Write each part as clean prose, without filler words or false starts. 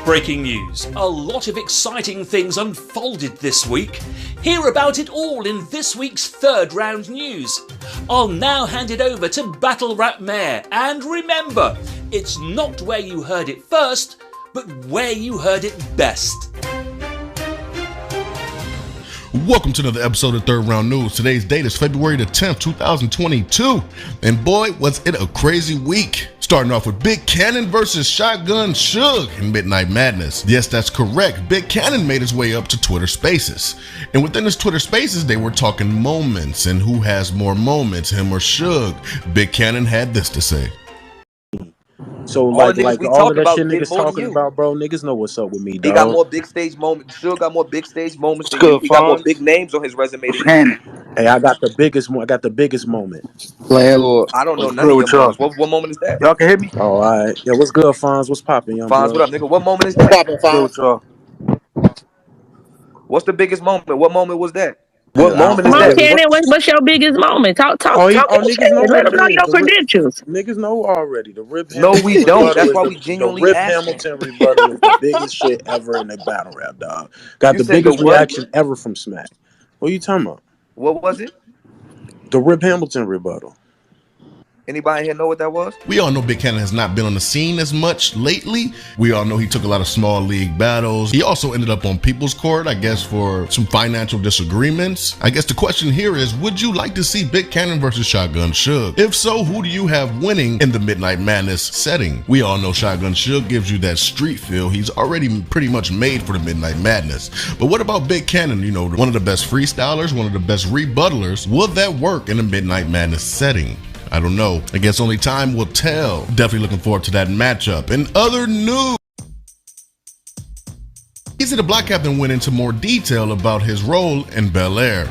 Breaking news. A lot of exciting things unfolded this week. Hear about it all in this week's third round news. I'll now hand it over to Battle Rap Mayor. And remember, it's not where you heard it first, but where you heard it best. Welcome to another episode of Third Round News. Today's date is February the 10th, 2022. And boy, was it a crazy week. Starting off with Big Kannon versus Shotgun Suge in Midnight Madness. Yes, that's correct. Big Kannon made his way up to Twitter Spaces. And within his Twitter Spaces, they were talking moments and who has more moments, him or Suge. Big Kannon had this to say. So like all of that shit niggas talking about, bro, niggas know what's up with me, dog. He got more big stage moments. Suge got more big stage moments than you. He got more big names on his resume than you. Hey, I got the biggest moment. Landlord. I don't know none of your moments. What moment is that? Y'all can hear me? Oh, all right. Yeah, what's good, Fonz? What's popping, young Fonz, what up, nigga? What moment is that? What's the biggest moment? What moment was that? What moment is that? Kannon, what's your biggest moment? Talk. Niggas know Let them know your credentials. Niggas know already. The Rip. No, we don't. That's why we genuinely Rip Hamilton rebuttal is the biggest shit ever in the battle rap, dog. Got the biggest reaction ever from Smack. What are you talking about? What was it? The Rip Hamilton rebuttal. Anybody here know what that was? We all know Big Kannon has not been on the scene as much lately. We all know he took a lot of small league battles. He also ended up on People's Court, I guess, for some financial disagreements. I guess the question here is, would you like to see Big Kannon versus Shotgun Suge? If so, who do you have winning in the Midnight Madness setting? We all know Shotgun Suge gives you that street feel. He's already pretty much made for the Midnight Madness. But what about Big Kannon? You know, one of the best freestylers, one of the best rebuttalers. Will that work in the Midnight Madness setting? I don't know. I guess only time will tell. Definitely looking forward to that matchup. In other news, Eazy the Black Captain went into more detail about his role in Bel Air.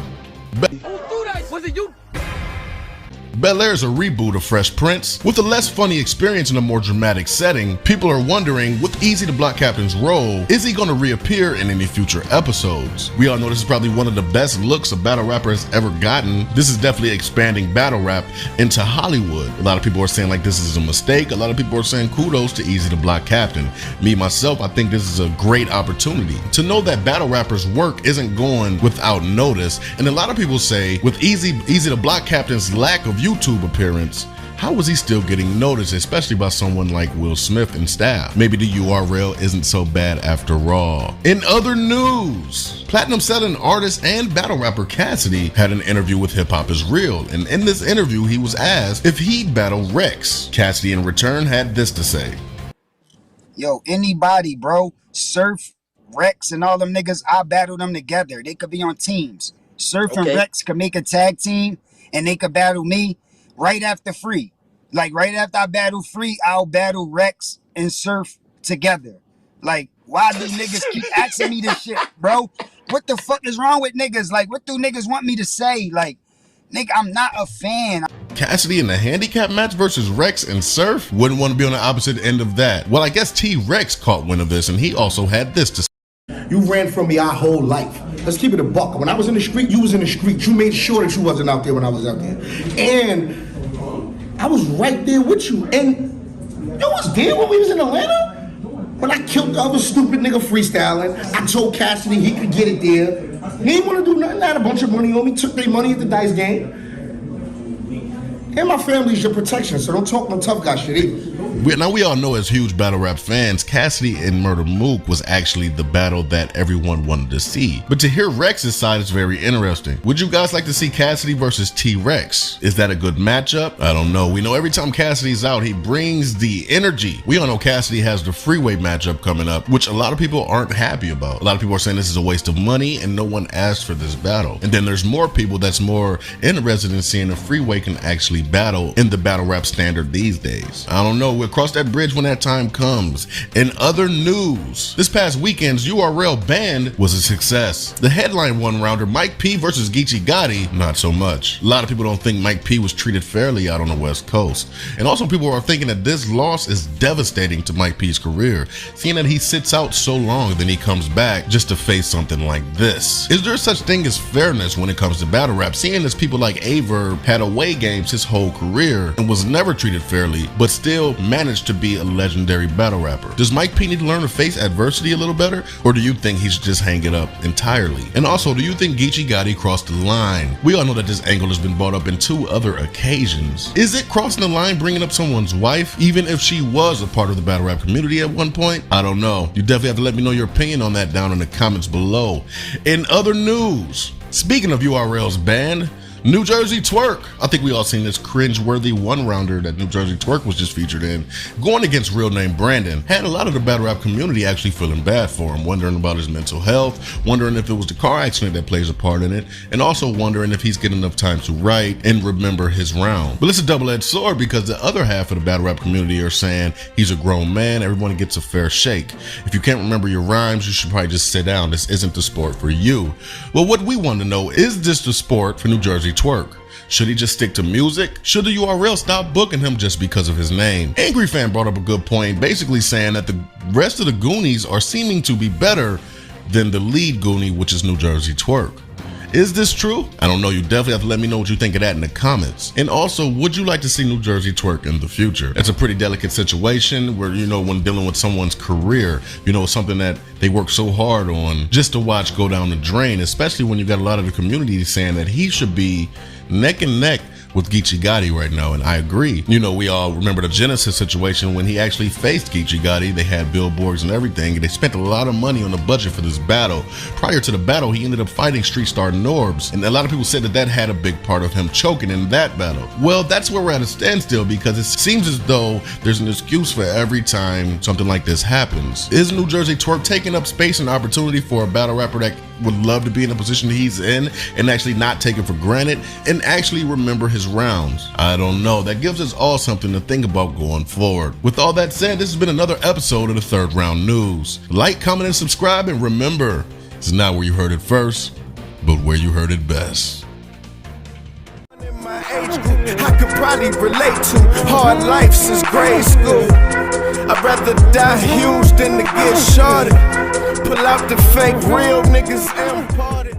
Bel Air is a reboot of Fresh Prince. With a less funny experience in a more dramatic setting, people are wondering, with Eazy the Black Captain's role, is he going to reappear in any future episodes? We all know this is probably one of the best looks a battle rapper has ever gotten. This is definitely expanding battle rap into Hollywood. A lot of people are saying like this is a mistake. A lot of people are saying kudos to Eazy the Black Captain. Me, myself, I think this is a great opportunity. To know that battle rappers' work isn't going without notice, and a lot of people say, with Eazy the Black Captain's lack of YouTube appearance, how was he still getting noticed, especially by someone like Will Smith and staff? Maybe the URL isn't so bad after all. In other news, platinum selling artist and battle rapper Cassidy had an interview with Hip Hop Is Real, and in this interview he was asked if he'd battle Rex. Cassidy in return had this to say. Yo, anybody, bro, Surf, Rex, and all them niggas, I battle them together. They could be on teams. Surf and Rex could make a tag team, and they could battle me right after Free. Like, right after I battle Free, I'll battle Rex and Surf together. Like, why do niggas keep asking me this shit, bro? What the fuck is wrong with niggas? Like, what do niggas want me to say? Like, nigga, I'm not a fan. Cassidy in the handicap match versus Rex and Surf? Wouldn't want to be on the opposite end of that. Well, I guess T-Rex caught wind of this, and he also had this to say. You ran from me our whole life. Let's keep it a buck. When I was in the street, you was in the street. You made sure that you wasn't out there when I was out there. And I was right there with you. And you was there when we was in Atlanta? When I killed the other stupid nigga freestyling, I told Cassidy he could get it there. He didn't want to do nothing. I had a bunch of money on me, took their money at the dice game. And my family's your protection, so don't talk no tough guy shit either. Now, we all know as huge battle rap fans, Cassidy and Murder Mook was actually the battle that everyone wanted to see. But to hear Rex's side is very interesting. Would you guys like to see Cassidy versus T-Rex? Is that a good matchup? I don't know. We know every time Cassidy's out, he brings the energy. We all know Cassidy has the Freeway matchup coming up, which a lot of people aren't happy about. A lot of people are saying this is a waste of money and no one asked for this battle. And then there's more people that's more interested in seeing if Freeway can actually battle in the battle rap standard these days. I don't know. We'll cross that bridge when that time comes. In other news, this past weekend's URL band was a success. The headline one-rounder, Mike P versus Geechi Gotti, not so much. A lot of people don't think Mike P was treated fairly out on the West Coast. And also people are thinking that this loss is devastating to Mike P's career, seeing that he sits out so long, then he comes back just to face something like this. Is there such thing as fairness when it comes to battle rap, seeing as people like Averb had away games his whole career and was never treated fairly, but still managed to be a legendary battle rapper. Does Mike P need to learn to face adversity a little better, or do you think he should just hang it up entirely? And also, do you think Geechi Gotti crossed the line? We all know that this angle has been brought up in 2 other occasions. Is it crossing the line bringing up someone's wife, even if she was a part of the battle rap community at one point? I don't know. You definitely have to let me know your opinion on that down in the comments below. In other news, speaking of URLs banned, New Jersey Twerk. I think we all seen this cringe-worthy one-rounder that New Jersey Twerk was just featured in, going against real name Brandon. Had a lot of the battle rap community actually feeling bad for him, wondering about his mental health, wondering if it was the car accident that plays a part in it, and also wondering if he's getting enough time to write and remember his round. But it's a double-edged sword because the other half of the battle rap community are saying he's a grown man, everyone gets a fair shake. If you can't remember your rhymes, you should probably just sit down. This isn't the sport for you. Well, what we want to know, is this the sport for New Jersey Twerk? Should he just stick to music? Should the URL stop booking him just because of his name? Angry Fan brought up a good point, basically saying that the rest of the Goonies are seeming to be better than the lead Goonie, which is New Jersey Twerk. Is this true? I don't know. You definitely have to let me know what you think of that in the comments. And also, would you like to see New Jersey Twerk in the future? It's a pretty delicate situation where, when dealing with someone's career, something that they work so hard on, just to watch go down the drain, especially when you got a lot of the community saying that he should be neck and neck with Geechi Gotti right now, and I agree. We all remember the Genesis situation when he actually faced Geechi Gotti. They had billboards and everything, and they spent a lot of money on the budget for this battle. Prior to the battle, he ended up fighting street star Norbs, and a lot of people said that had a big part of him choking in that battle. Well, that's where we're at a standstill, because it seems as though there's an excuse for every time something like this happens. Is New Jersey Twerk taking up space and opportunity for a battle rapper that would love to be in the position he's in and actually not take it for granted and actually remember his rounds? I don't know. That gives us all something to think about going forward. With all that said, this has been another episode of the Third Round News. Like, comment, and subscribe, and remember, it's not where you heard it first, but where you heard it best. I could probably relate to hard life since grade school. I'd rather die huge than to get shorted. Pull out the fake, real niggas imported.